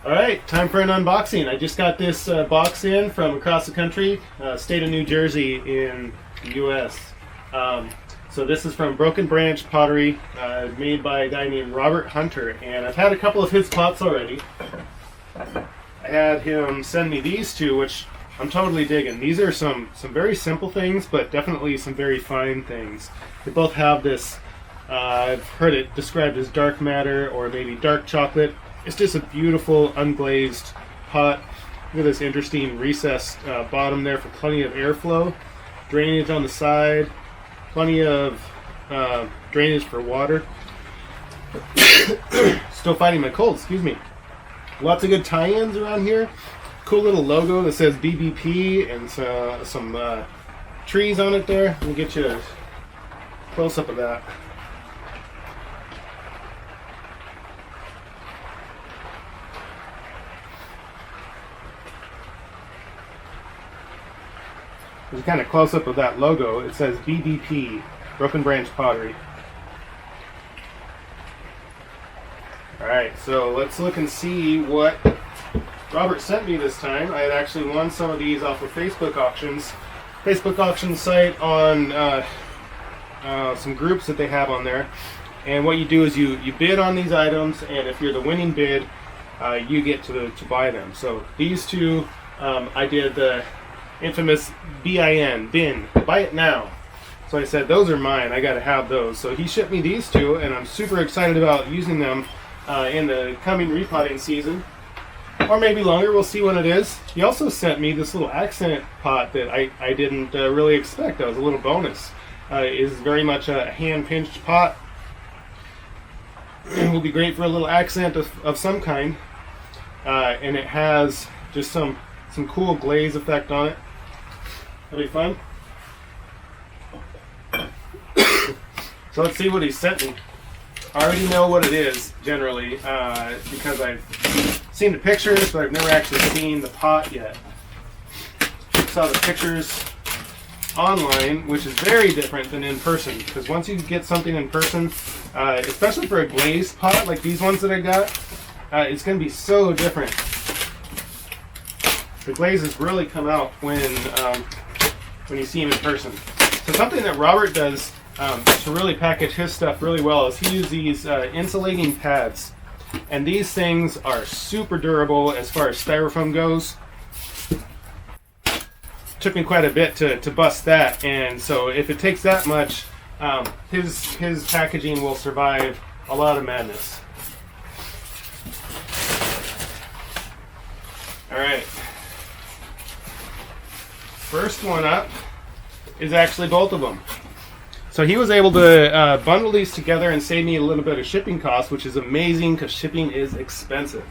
Alright, time for an unboxing. I just got this box in from across the country, state of New Jersey in the US. So this is from Broken Branch Pottery, made by a guy named Robert Hunter, and I've had a couple of his pots already. I had him send me these two, which I'm totally digging. These are some very simple things, but definitely some very fine things. They both have this, I've heard it described as dark matter or maybe dark chocolate. It's just a beautiful unglazed pot. Look at this interesting recessed bottom there for plenty of airflow. Drainage on the side. Plenty of drainage for water. Still fighting my cold, excuse me. Lots of good tie-ins around here. Cool little logo that says BBP and some trees on it there. Let me get you a close-up of that. There's a kind of close-up of that logo. It says BBP, Broken Branch Pottery. Alright, so let's look and see what Robert sent me this time. I had actually won some of these off of Facebook auctions. Facebook auction site on some groups that they have on there. And what you do is you bid on these items, and if you're the winning bid, you get to buy them. So these two, I did the infamous bin, buy it now. So I said, those are mine, I gotta have those. So he shipped me these two, and I'm super excited about using them in the coming repotting season. Or maybe longer, we'll see when it is. He also sent me this little accent pot that I didn't really expect. That was a little bonus. It is very much a hand-pinched pot. It will be great for a little accent of some kind. And it has just some cool glaze effect on it. That'll be fun. So let's see what he sent me. I already know what it is, generally, because I've seen the pictures, but I've never actually seen the pot yet. Saw the pictures online, which is very different than in person, because once you get something in person, especially for a glazed pot like these ones that I got, it's going to be so different. The glazes really come out when you see them in person. So something that Robert does to really package his stuff really well is he uses these insulating pads. And these things are super durable as far as styrofoam goes. Took me quite a bit to bust that, and so if it takes that much, his packaging will survive a lot of madness. Alright. First one up is actually both of them. So he was able to bundle these together and save me a little bit of shipping costs, which is amazing because shipping is expensive.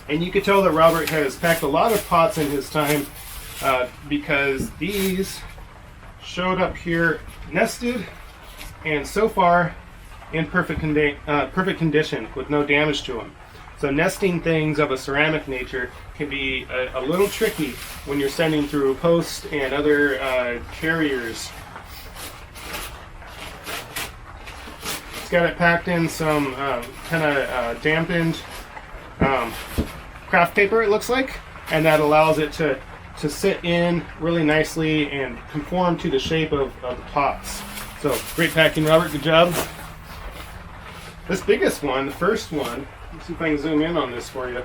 And you can tell that Robert has packed a lot of pots in his time because these showed up here nested and so far in perfect condition with no damage to them. So nesting things of a ceramic nature can be a little tricky when you're sending through post and other carriers. It's got it packed in some kind of dampened craft paper, it looks like, and that allows it to sit in really nicely and conform to the shape of the pots. So great packing, Robert, good job. This biggest one, the first one, let's see if I can zoom in on this for you.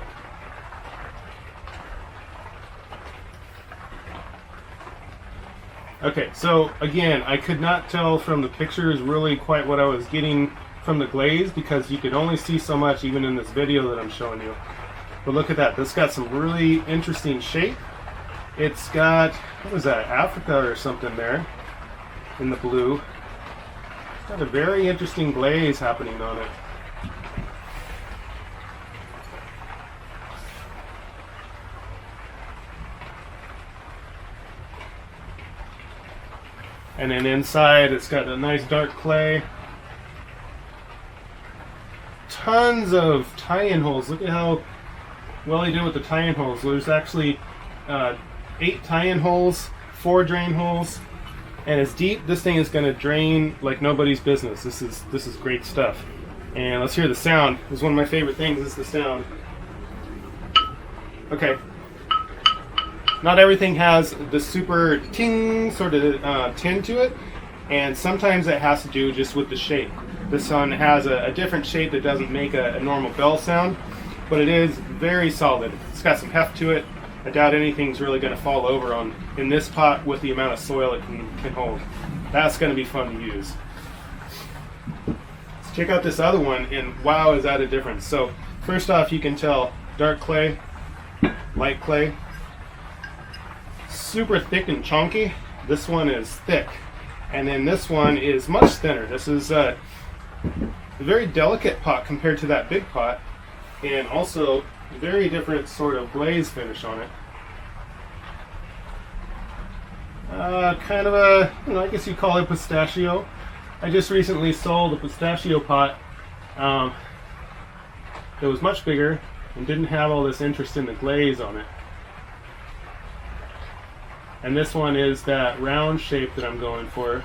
Okay, so again, I could not tell from the pictures really quite what I was getting from the glaze because you could only see so much even in this video that I'm showing you. But look at that, this got some really interesting shape. It's got, what was that, Africa or something there in the blue. It's got a very interesting glaze happening on it. And then inside it's got a nice dark clay. tons of tie-in holes. Look at how well he did with the tie-in holes. There's actually 8 tie-in holes, 4 drain holes, and it's deep. This thing is going to drain like nobody's business. This is great stuff. And let's hear the sound. This is one of my favorite things, is the sound. Okay. Not everything has the super ting sort of tin to it, and sometimes it has to do just with the shape. This one has a different shape that doesn't make a normal bell sound, but it is very solid. It's got some heft to it. I doubt anything's really going to fall over in this pot with the amount of soil it can hold. That's going to be fun to use. Let's check out this other one, and wow, is that a difference. So first off, you can tell dark clay, light clay, super thick and chunky. This one is thick, and then this one is much thinner. This is a very delicate pot compared to that big pot, and also very different sort of glaze finish on it. Kind of a, I guess you call it pistachio. I just recently sold a pistachio pot that was much bigger and didn't have all this interest in the glaze on it. And this one is that round shape that I'm going for.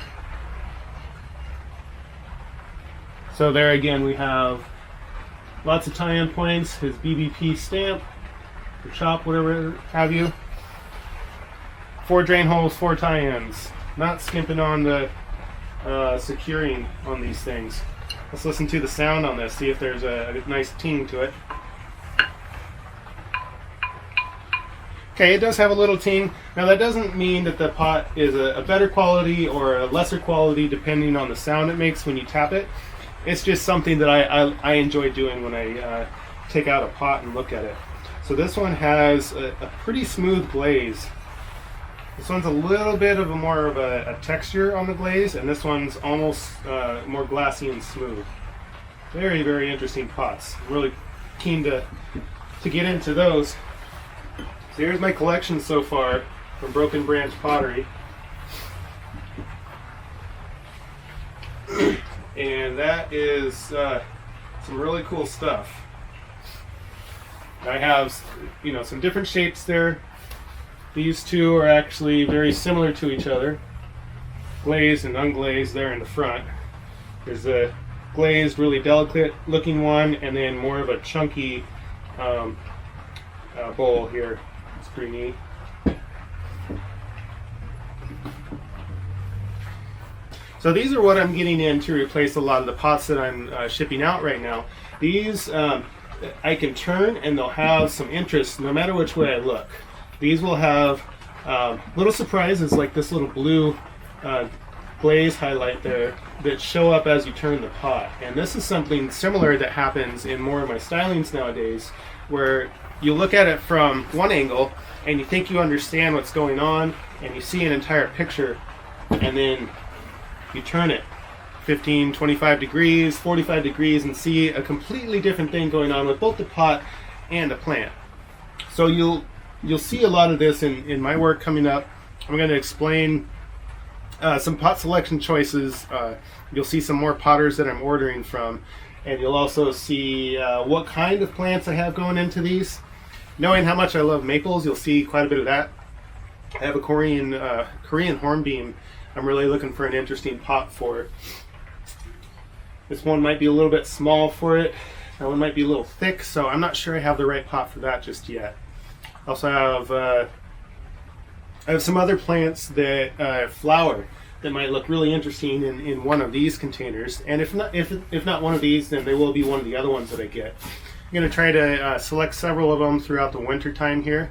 So there again we have lots of tie-in points, his BBP stamp, or chop, whatever have you. 4 drain holes, 4 tie-ins. Not skimping on the securing on these things. Let's listen to the sound on this, see if there's a nice ting to it. Okay, it does have a little ting. Now that doesn't mean that the pot is a better quality or a lesser quality depending on the sound it makes when you tap it. It's just something that I enjoy doing when I take out a pot and look at it. So this one has a pretty smooth glaze. This one's a little bit of more of a texture on the glaze, and this one's almost more glassy and smooth. Very, very interesting pots. I'm really keen to get into those. So here's my collection so far from Broken Branch Pottery. And that is some really cool stuff. I have, some different shapes there. These two are actually very similar to each other. Glazed and unglazed there in the front. There's a glazed, really delicate looking one, and then more of a chunky bowl here. It's pretty neat. So these are what I'm getting in to replace a lot of the pots that I'm shipping out right now. These I can turn, and they'll have some interest no matter which way I look. These will have little surprises like this little blue glaze highlight there that show up as you turn the pot. And this is something similar that happens in more of my stylings nowadays, where you look at it from one angle and you think you understand what's going on and you see an entire picture, and then you turn it 15, 25 degrees, 45 degrees, and see a completely different thing going on with both the pot and the plant. So you'll see a lot of this in my work coming up. I'm going to explain some pot selection choices. You'll see some more potters that I'm ordering from, and you'll also see what kind of plants I have going into these. Knowing how much I love maples, you'll see quite a bit of that. I have a Korean hornbeam I'm really looking for an interesting pot for. This one might be a little bit small for it. That one might be a little thick, so I'm not sure I have the right pot for that just yet. Also I have some other plants that flower that might look really interesting in one of these containers. And if not one of these, then they will be one of the other ones that I get. I'm going to try to select several of them throughout the winter time here.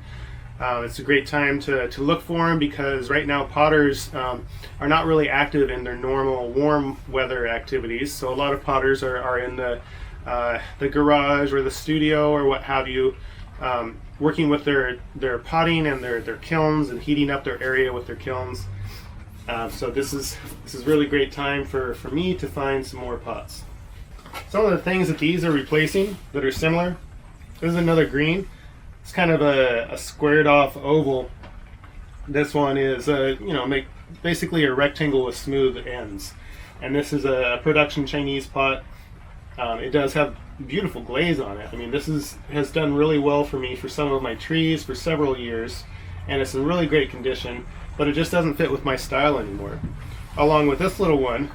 It's a great time to look for them, because right now potters are not really active in their normal warm weather activities. So a lot of potters are in the garage or the studio or what have you, working with their potting and their kilns and heating up their area with their kilns. So this is really great time for me to find some more pots. Some of the things that these are replacing that are similar. This is another green. It's kind of a squared off oval. This one is basically a rectangle with smooth ends. And this is a production Chinese pot. It does have beautiful glaze on it. I mean, this has done really well for me for some of my trees for several years, and it's in really great condition, but it just doesn't fit with my style anymore. Along with this little one,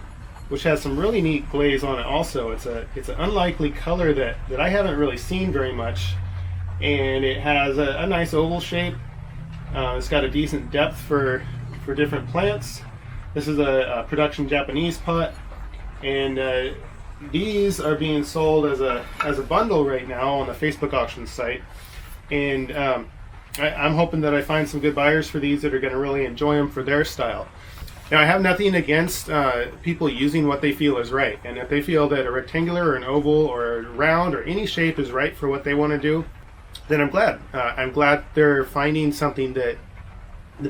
which has some really neat glaze on it also. It's an unlikely color that I haven't really seen very much, and it has a nice oval shape. It's got a decent depth for different plants. This is a production Japanese pot, and these are being sold as a bundle right now on the Facebook auction site, and I'm hoping that I find some good buyers for these that are going to really enjoy them for their style. Now, I have nothing against people using what they feel is right, and if they feel that a rectangular or an oval or a round or any shape is right for what they want to do, then I'm glad. I'm glad they're finding something that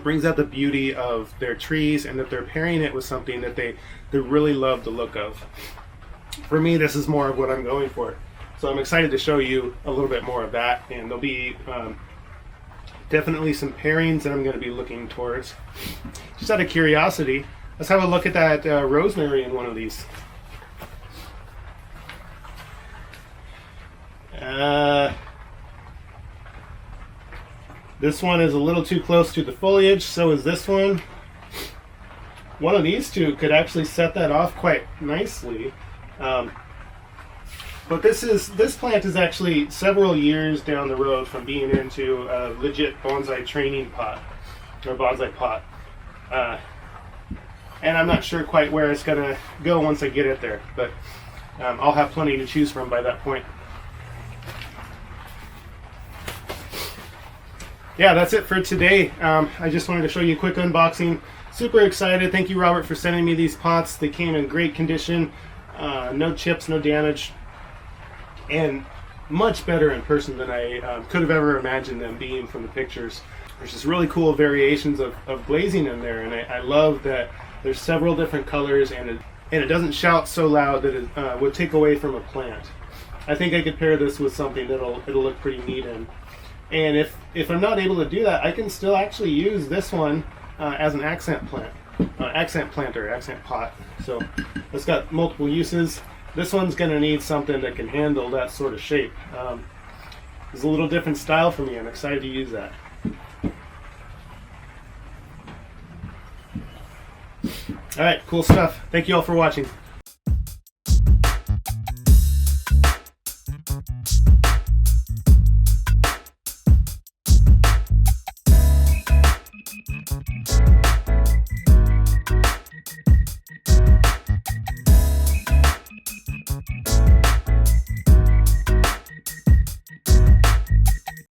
brings out the beauty of their trees, and that they're pairing it with something that they really love the look of. For me, this is more of what I'm going for. So I'm excited to show you a little bit more of that, and there'll be definitely some pairings that I'm going to be looking towards. Just out of curiosity, let's have a look at that rosemary in one of these. This one is a little too close to the foliage, so is this one. One of these two could actually set that off quite nicely. But this plant is actually several years down the road from being into a legit bonsai training pot, or bonsai pot. And I'm not sure quite where it's going to go once I get it there, but I'll have plenty to choose from by that point. Yeah, that's it for today. I just wanted to show you a quick unboxing. Super excited. Thank you, Robert, for sending me these pots. They came in great condition. No chips, no damage, and much better in person than I could have ever imagined them being from the pictures. There's just really cool variations of glazing in there, and I love that there's several different colors, and it doesn't shout so loud that it would take away from a plant. I think I could pair this with something it'll look pretty neat in. And if I'm not able to do that, I can still actually use this one as an accent plant. Accent pot. So it's got multiple uses. This one's going to need something that can handle that sort of shape. It's a little different style for me. I'm excited to use that. All right, cool stuff. Thank you all for watching.